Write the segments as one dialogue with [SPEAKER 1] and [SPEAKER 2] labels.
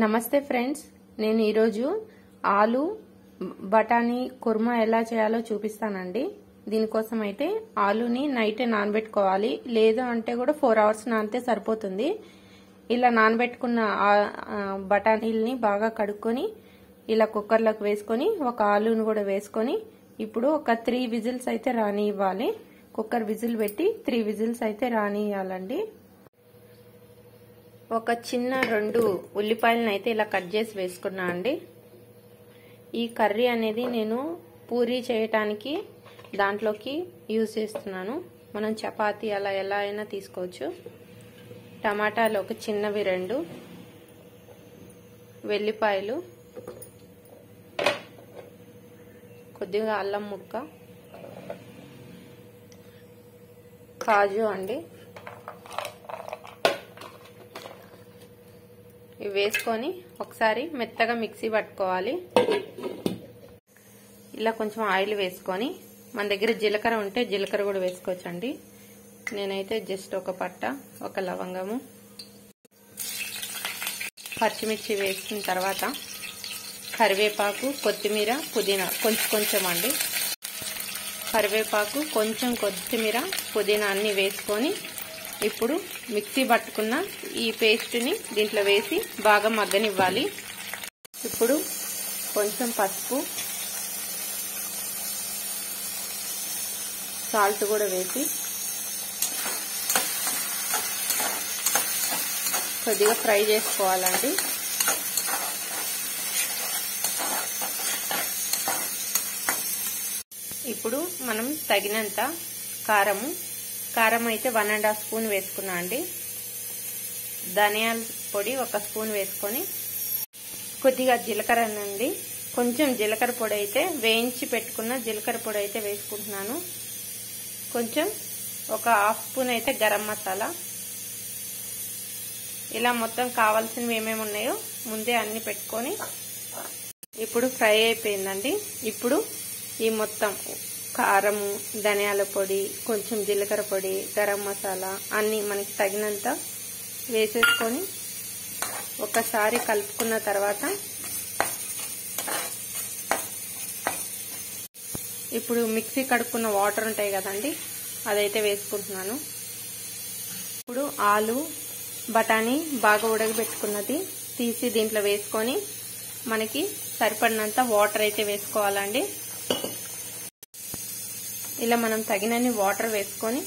[SPEAKER 1] నమస్తే ఫ్రెండ్స్, నేను ఈరోజు ఆలు బఠానీ కుర్మా ఎలా చేయాలో చూపిస్తానండి. దీనికోసం అయితే ఆలుని నైట్ నానబెట్టుకోవాలి, లేదు అంటే కూడా 4 అవర్స్ నానితే సరిపోతుంది. ఇలా నానబెట్టుకున్న బఠానీల్ని బాగా కడుక్కొని ఇలా కుక్కర్లోకి వేసుకొని ఒక ఆలుని కూడా వేసుకొని ఇప్పుడు ఒక 3 విజిల్స్ అయితే రానివ్వాలి. కుక్కర్ విజిల్ పెట్టి 3 విజిల్స్ అయితే రానియాలండి. ఒక చిన్న 2 ఉల్లిపాయలను అయితే ఇలా కట్ చేసి వేసుకున్నా అండి. ఈ కర్రీ అనేది నేను పూరీ చేయటానికి దాంట్లోకి యూజ్ చేస్తున్నాను. మనం చపాతీ అలా ఎలా అయినా తీసుకోవచ్చు. టమాటాలు ఒక చిన్నవి 2, వెల్లిపాయలు, కొద్దిగా అల్లం ముక్క, కాజు అండి. ఇవి వేసుకొని ఒకసారి మెత్తగా మిక్సీ పట్టుకోవాలి. ఇలా కొంచెం ఆయిల్ వేసుకొని మన దగ్గర జీలకర్ర ఉంటే జీలకర్ర కూడా వేసుకోవచ్చండి. నేనైతే జస్ట్ ఒక పట్ట, ఒక లవంగము, పచ్చిమిర్చి వేసిన తర్వాత కరివేపాకు, కొత్తిమీర, పుదీనా కొంచెం అండి. కరివేపాకు, కొంచెం కొత్తిమీర, పుదీనా అన్ని వేసుకొని ఇప్పుడు మిక్సీ పట్టుకున్న ఈ పేస్ట్ని దీంట్లో వేసి బాగా మగ్గనివ్వాలి. ఇప్పుడు కొంచెం పసుపు, సాల్ట్ కూడా వేసి కొద్దిగా ఫ్రై చేసుకోవాలండి. ఇప్పుడు మనం తగినంత కారం అయితే 1½ స్పూన్ వేసుకున్నా అండి. ధనియాల పొడి 1 స్పూన్ వేసుకొని కొద్దిగా జీలకర్ర అండి, కొంచెం జీలకర్ర పొడి అయితే వేయించి పెట్టుకున్న జీలకర్ర పొడి అయితే వేసుకుంటున్నాను. కొంచెం ఒక ½ స్పూన్ అయితే గరం మసాలా. ఇలా మొత్తం కావాల్సినవి ఏమేమి ఉన్నాయో ముందే అన్ని పెట్టుకొని ఇప్పుడు ఫ్రై అయిపోయిందండి. ఇప్పుడు ఈ మొత్తం కారము, ధనియాల పొడి, కొంచెం జీలకర్ర పొడి, గరం మసాలా అన్నీ మనకి తగినంత వేసేసుకొని ఒకసారి కలుపుకున్న తర్వాత ఇప్పుడు మిక్సీ కడుక్కున్న వాటర్ ఉంటాయి కదండి, అదైతే వేసుకుంటున్నాను. ఇప్పుడు ఆలు బఠానీ బాగా ఉడకబెట్టుకున్నది తీసి దీంట్లో వేసుకొని మనకి సరిపడినంత వాటర్ అయితే వేసుకోవాలండి. ఇలా మనం తగినన్ని వాటర్ వేసుకొని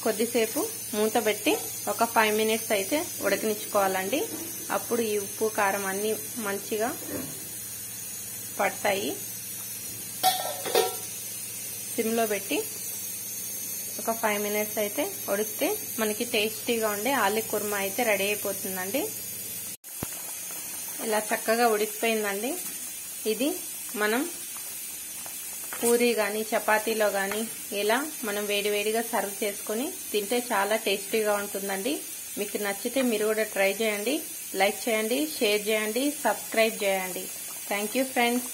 [SPEAKER 1] కొద్దిసేపు మూత పెట్టి ఒక 5 మినిట్స్ అయితే ఉడకనిచ్చుకోవాలండి. అప్పుడు ఈ ఉప్పు కారం అన్నీ మంచిగా పడతాయి. సిమ్లో పెట్టి ఒక 5 మినిట్స్ అయితే ఉడికితే మనకి టేస్టీగా ఉండే ఆలు కుర్మా అయితే రెడీ అయిపోతుందండి. ఇలా చక్కగా ఉడికిపోయిందండి. ఇది మనం పూరీ కానీ చపాతీలో కానీ ఇలా మనం వేడివేడిగా సర్వ్ చేసుకొని తింటే చాలా టేస్టీగా ఉంటుందండి. మీకు నచ్చితే మీరు కూడా ట్రై చేయండి. లైక్ చేయండి, షేర్ చేయండి, సబ్స్క్రైబ్ చేయండి. Thank you friends.